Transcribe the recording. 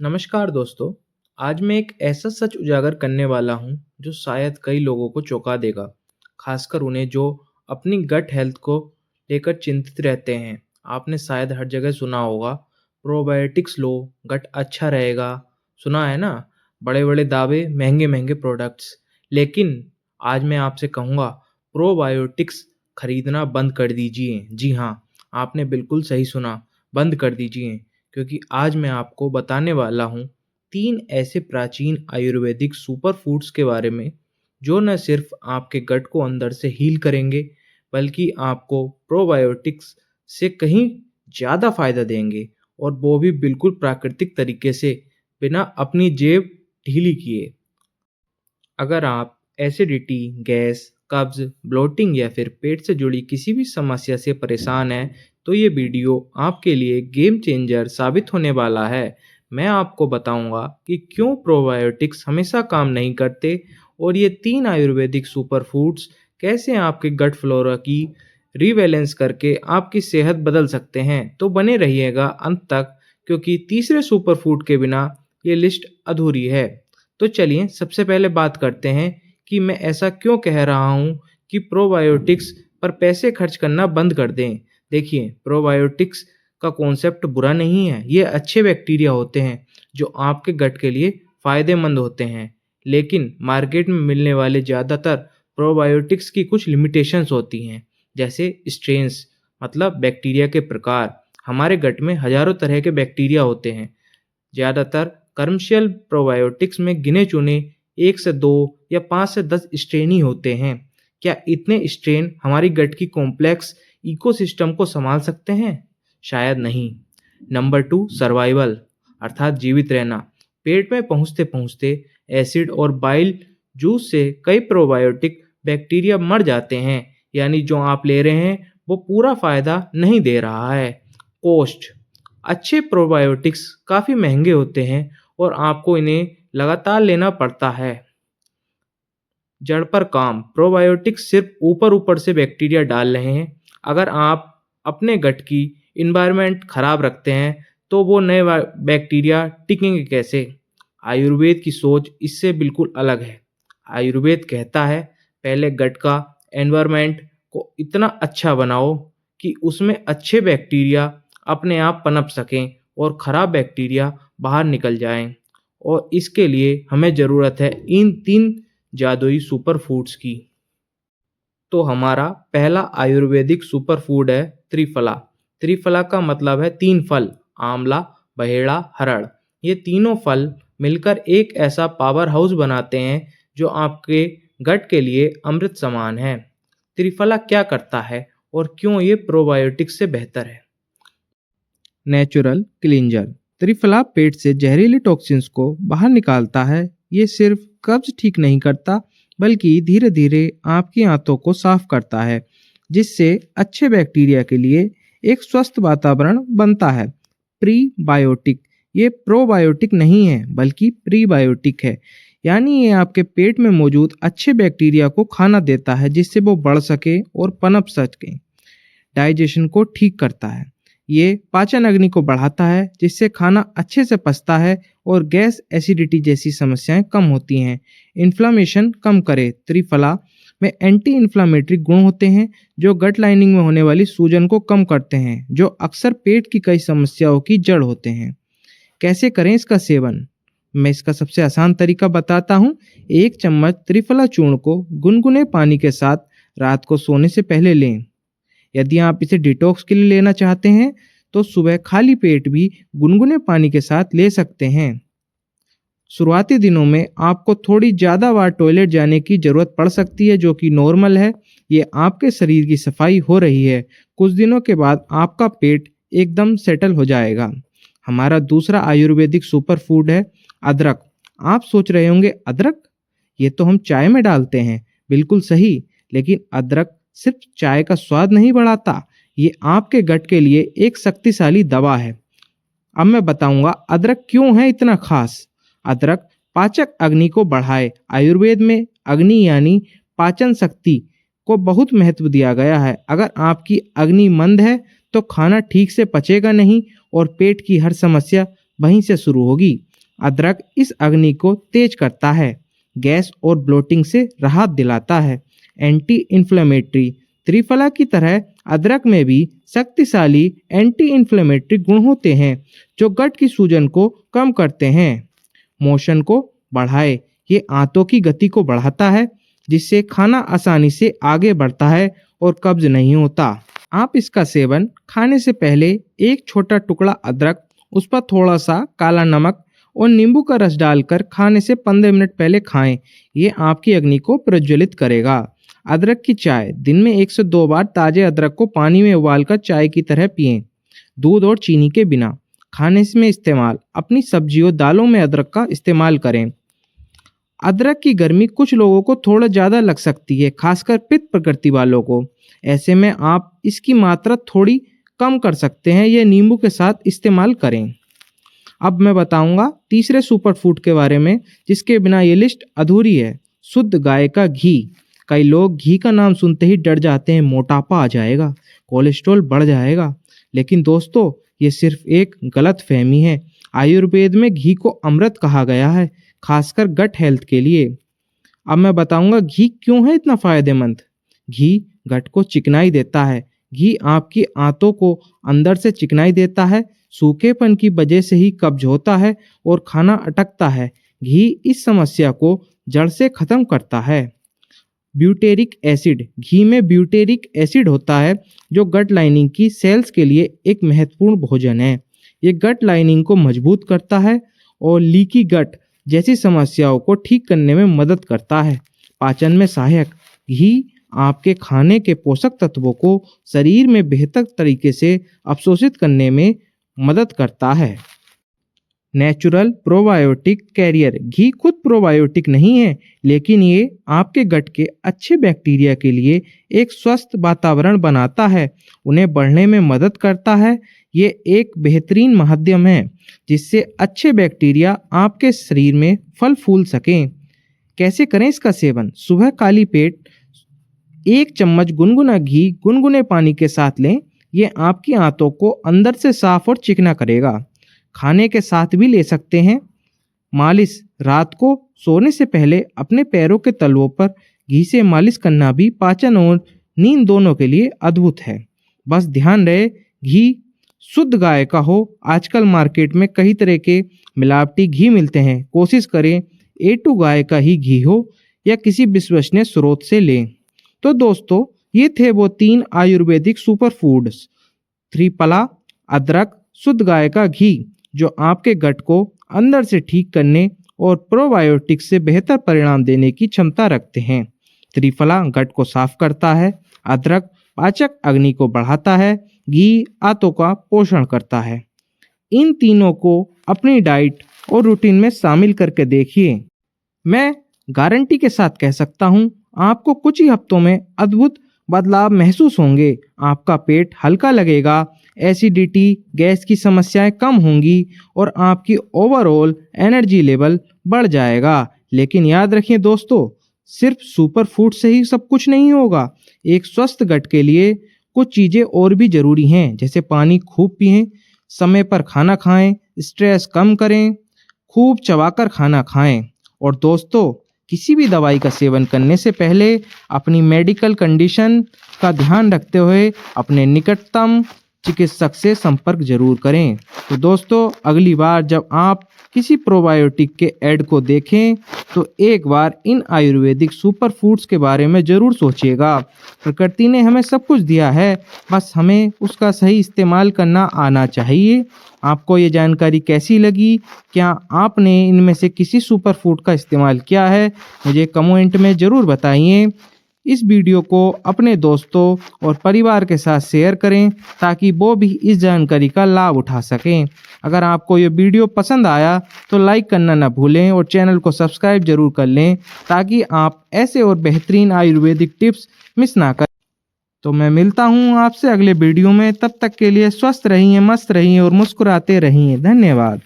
नमस्कार दोस्तों। आज मैं एक ऐसा सच उजागर करने वाला हूँ जो शायद कई लोगों को चौंका देगा, खासकर उन्हें जो अपनी गट हेल्थ को लेकर चिंतित रहते हैं। आपने शायद हर जगह सुना होगा, प्रोबायोटिक्स लो, गट अच्छा रहेगा। सुना है ना, बड़े बड़े दावे, महंगे महंगे प्रोडक्ट्स। लेकिन आज मैं आपसे कहूँगा, प्रोबायोटिक्स खरीदना बंद कर दीजिए। जी हाँ, आपने बिल्कुल सही सुना, बंद कर दीजिए। क्योंकि आज मैं आपको बताने वाला हूँ 3 ऐसे प्राचीन आयुर्वेदिक सुपर फूड्स के बारे में, जो न सिर्फ आपके गट को अंदर से हील करेंगे, बल्कि आपको प्रोबायोटिक्स से कहीं ज़्यादा फ़ायदा देंगे, और वो भी बिल्कुल प्राकृतिक तरीके से, बिना अपनी जेब ढीली किए। अगर आप एसिडिटी, गैस, कब्ज़, ब्लोटिंग या फिर पेट से जुड़ी किसी भी समस्या से परेशान हैं, तो ये वीडियो आपके लिए गेम चेंजर साबित होने वाला है। मैं आपको बताऊंगा कि क्यों प्रोबायोटिक्स हमेशा काम नहीं करते, और ये 3 आयुर्वेदिक सुपर फूड्स कैसे आपके गट फ्लोरा की रीबैलेंस करके आपकी सेहत बदल सकते हैं। तो बने रहिएगा अंत तक, क्योंकि तीसरे सुपर फूड के बिना ये लिस्ट अधूरी है। तो चलिए सबसे पहले बात करते हैं कि मैं ऐसा क्यों कह रहा हूँ कि प्रोबायोटिक्स पर पैसे खर्च करना बंद कर दें। देखिए, प्रोबायोटिक्स का कॉन्सेप्ट बुरा नहीं है। ये अच्छे बैक्टीरिया होते हैं जो आपके गट के लिए फ़ायदेमंद होते हैं। लेकिन मार्केट में मिलने वाले ज़्यादातर प्रोबायोटिक्स की कुछ लिमिटेशंस होती हैं, जैसे स्ट्रेन्स, मतलब बैक्टीरिया के प्रकार। हमारे गट में हज़ारों तरह के बैक्टीरिया होते हैं। ज़्यादातर कमर्शियल प्रोबायोटिक्स में गिने चुने 1 से 2 या 5 से 10 स्ट्रेन ही होते हैं। क्या इतने स्ट्रेन हमारी गट की कॉम्प्लेक्स इकोसिस्टम को संभाल सकते हैं? शायद नहीं। नंबर 2, सर्वाइवल, अर्थात जीवित रहना। पेट में पहुंचते पहुंचते एसिड और बाइल जूस से कई प्रोबायोटिक बैक्टीरिया मर जाते हैं, यानी जो आप ले रहे हैं वो पूरा फायदा नहीं दे रहा है। कॉस्ट, अच्छे प्रोबायोटिक्स काफ़ी महंगे होते हैं और आपको इन्हें लगातार लेना पड़ता है। जड़ पर काम, प्रोबायोटिक्स सिर्फ ऊपर ऊपर से बैक्टीरिया डाल रहे हैं। अगर आप अपने गट की इन्वायरमेंट खराब रखते हैं, तो वो नए बैक्टीरिया टिकेंगे कैसे? आयुर्वेद की सोच इससे बिल्कुल अलग है। आयुर्वेद कहता है, पहले गट का एनवायरमेंट को इतना अच्छा बनाओ कि उसमें अच्छे बैक्टीरिया अपने आप पनप सकें और ख़राब बैक्टीरिया बाहर निकल जाएं। और इसके लिए हमें ज़रूरत है इन 3 जादुई सुपर फूड्स की। तो हमारा पहला आयुर्वेदिक सुपर फूड है त्रिफला। त्रिफला का मतलब है 3 फल, आंवला, बहेड़ा, हरड़। ये तीनों फल मिलकर एक ऐसा पावर हाउस बनाते हैं जो आपके गट के लिए अमृत समान है। त्रिफला क्या करता है और क्यों ये प्रोबायोटिक्स से बेहतर है? नेचुरल क्लींजर, त्रिफला पेट से जहरीले टॉक्सिन्स को बाहर निकालता है। ये सिर्फ कब्ज ठीक नहीं करता, बल्कि धीरे धीरे आपकी आंतों को साफ करता है, जिससे अच्छे बैक्टीरिया के लिए एक स्वस्थ वातावरण बनता है। प्रीबायोटिक, ये प्रोबायोटिक नहीं है बल्कि प्रीबायोटिक है, यानी ये आपके पेट में मौजूद अच्छे बैक्टीरिया को खाना देता है, जिससे वो बढ़ सके और पनप सके। डाइजेशन को ठीक करता है, ये पाचन अग्नि को बढ़ाता है, जिससे खाना अच्छे से पचता है और गैस, एसिडिटी जैसी समस्याएं कम होती हैं। इन्फ्लामेशन कम करे, त्रिफला में एंटी इन्फ्लामेटरी गुण होते हैं जो गट लाइनिंग में होने वाली सूजन को कम करते हैं, जो अक्सर पेट की कई समस्याओं की जड़ होते हैं। कैसे करें इसका सेवन? मैं इसका सबसे आसान तरीका बताता हूँ। 1 चम्मच त्रिफला चूर्ण को गुनगुने पानी के साथ रात को सोने से पहले लें। यदि आप इसे डिटॉक्स के लिए लेना चाहते हैं, तो सुबह खाली पेट भी गुनगुने पानी के साथ ले सकते हैं। शुरुआती दिनों में आपको थोड़ी ज़्यादा बार टॉयलेट जाने की ज़रूरत पड़ सकती है, जो कि नॉर्मल है। ये आपके शरीर की सफाई हो रही है। कुछ दिनों के बाद आपका पेट एकदम सेटल हो जाएगा। हमारा दूसरा आयुर्वेदिक सुपर फूड है अदरक। आप सोच रहे होंगे, अदरक? ये तो हम चाय में डालते हैं। बिल्कुल सही, लेकिन अदरक सिर्फ चाय का स्वाद नहीं बढ़ाता, ये आपके गट के लिए एक शक्तिशाली दवा है। अब मैं बताऊंगा अदरक क्यों है इतना खास। अदरक पाचक अग्नि को बढ़ाए। आयुर्वेद में अग्नि यानी पाचन शक्ति को बहुत महत्व दिया गया है। अगर आपकी अग्नि मंद है तो खाना ठीक से पचेगा नहीं और पेट की हर समस्या वहीं से शुरू होगी। अदरक इस अग्नि को तेज करता है, गैस और ब्लोटिंग से राहत दिलाता है। एंटी इन्फ्लेमेटरी, त्रिफला की तरह अदरक में भी शक्तिशाली एंटी इन्फ्लेमेटरी गुण होते हैं जो गट की सूजन को कम करते हैं। मोशन को बढ़ाए, ये आंतों की गति को बढ़ाता है जिससे खाना आसानी से आगे बढ़ता है और कब्ज नहीं होता। आप इसका सेवन खाने से पहले एक छोटा टुकड़ा अदरक, उस पर थोड़ा सा काला नमक और नींबू का रस डालकर खाने से 15 मिनट पहले खाएं। ये आपकी अग्नि को प्रज्वलित करेगा। अदरक की चाय, दिन में 1 से 2 बार ताजे अदरक को पानी में उबालकर चाय की तरह पिएं, दूध और चीनी के बिना। खाने में इस्तेमाल, अपनी सब्जियों दालों में अदरक का इस्तेमाल करें। अदरक की गर्मी कुछ लोगों को थोड़ा ज़्यादा लग सकती है, खासकर पित्त प्रकृति वालों को। ऐसे में आप इसकी मात्रा थोड़ी कम कर सकते हैं या नींबू के साथ इस्तेमाल करें। अब मैं बताऊंगा तीसरे सुपर फूड के बारे में जिसके बिना ये लिस्ट अधूरी है, शुद्ध गाय का घी। कई लोग घी का नाम सुनते ही डर जाते हैं, मोटापा आ जाएगा, कोलेस्ट्रॉल बढ़ जाएगा। लेकिन दोस्तों, ये सिर्फ एक गलत फहमी है। आयुर्वेद में घी को अमृत कहा गया है, खासकर गट हेल्थ के लिए। अब मैं बताऊंगा घी क्यों है इतना फायदेमंद। घी गट को चिकनाई देता है। घी आपकी आंतों को अंदर से चिकनाई देता है। सूखेपन की वजह से ही कब्ज होता है और खाना अटकता है। घी इस समस्या को जड़ से खत्म करता है। ब्यूटेरिक एसिड, घी में ब्यूटेरिक एसिड होता है जो गट लाइनिंग की सेल्स के लिए एक महत्वपूर्ण भोजन है। ये गट लाइनिंग को मजबूत करता है और लीकी गट जैसी समस्याओं को ठीक करने में मदद करता है। पाचन में सहायक, घी आपके खाने के पोषक तत्वों को शरीर में बेहतर तरीके से अवशोषित करने में मदद करता है। नेचुरल प्रोबायोटिक कैरियर, घी खुद प्रोबायोटिक नहीं है, लेकिन ये आपके गट के अच्छे बैक्टीरिया के लिए एक स्वस्थ वातावरण बनाता है, उन्हें बढ़ने में मदद करता है। ये एक बेहतरीन माध्यम है जिससे अच्छे बैक्टीरिया आपके शरीर में फल फूल सकें। कैसे करें इसका सेवन? सुबह खाली पेट 1 चम्मच गुनगुना घी गुनगुने पानी के साथ लें। ये आपकी आंतों को अंदर से साफ और चिकना करेगा। खाने के साथ भी ले सकते हैं। मालिश, रात को सोने से पहले अपने पैरों के तलवों पर घी से मालिश करना भी पाचन और नींद दोनों के लिए अद्भुत है। बस ध्यान रहे घी शुद्ध गाय का हो। आजकल मार्केट में कई तरह के मिलावटी घी मिलते हैं। कोशिश करें A2 गाय का ही घी हो या किसी विश्वसनीय स्रोत से लें। तो दोस्तों, ये थे वो 3 आयुर्वेदिक सुपर फूड्स, त्रिफला, अदरक, शुद्ध गाय का घी, जो आपके गट को अंदर से ठीक करने और प्रोबायोटिक से बेहतर परिणाम देने की क्षमता रखते हैं। त्रिफला गट को साफ करता है, अदरक पाचक अग्नि को बढ़ाता है, घी आंतों का पोषण करता है। इन तीनों को अपनी डाइट और रूटीन में शामिल करके देखिए। मैं गारंटी के साथ कह सकता हूँ, आपको कुछ ही हफ्तों में अद्भुत बदलाव महसूस होंगे। आपका पेट हल्का लगेगा, एसिडिटी, गैस की समस्याएं कम होंगी और आपकी ओवरऑल एनर्जी लेवल बढ़ जाएगा। लेकिन याद रखिए दोस्तों, सिर्फ सुपर फूड से ही सब कुछ नहीं होगा। एक स्वस्थ गट के लिए कुछ चीज़ें और भी ज़रूरी हैं, जैसे पानी खूब पिएं, समय पर खाना खाएं, स्ट्रेस कम करें, खूब चबाकर खाना खाएं। और दोस्तों, किसी भी दवाई का सेवन करने से पहले अपनी मेडिकल कंडीशन का ध्यान रखते हुए अपने निकटतम चिकित्सक से संपर्क जरूर करें। तो दोस्तों, अगली बार जब आप किसी प्रोबायोटिक के ऐड को देखें तो एक बार इन आयुर्वेदिक सुपर फूड्स के बारे में ज़रूर सोचिएगा। प्रकृति ने हमें सब कुछ दिया है, बस हमें उसका सही इस्तेमाल करना आना चाहिए। आपको ये जानकारी कैसी लगी? क्या आपने इनमें से किसी सुपर फूड का इस्तेमाल किया है? मुझे कमेंट में ज़रूर बताइए। इस वीडियो को अपने दोस्तों और परिवार के साथ शेयर करें ताकि वो भी इस जानकारी का लाभ उठा सकें। अगर आपको ये वीडियो पसंद आया तो लाइक करना ना भूलें और चैनल को सब्सक्राइब जरूर कर लें ताकि आप ऐसे और बेहतरीन आयुर्वेदिक टिप्स मिस ना करें। तो मैं मिलता हूँ आपसे अगले वीडियो में। तब तक के लिए स्वस्थ रहिए, मस्त रहिए और मुस्कुराते रहिए। धन्यवाद।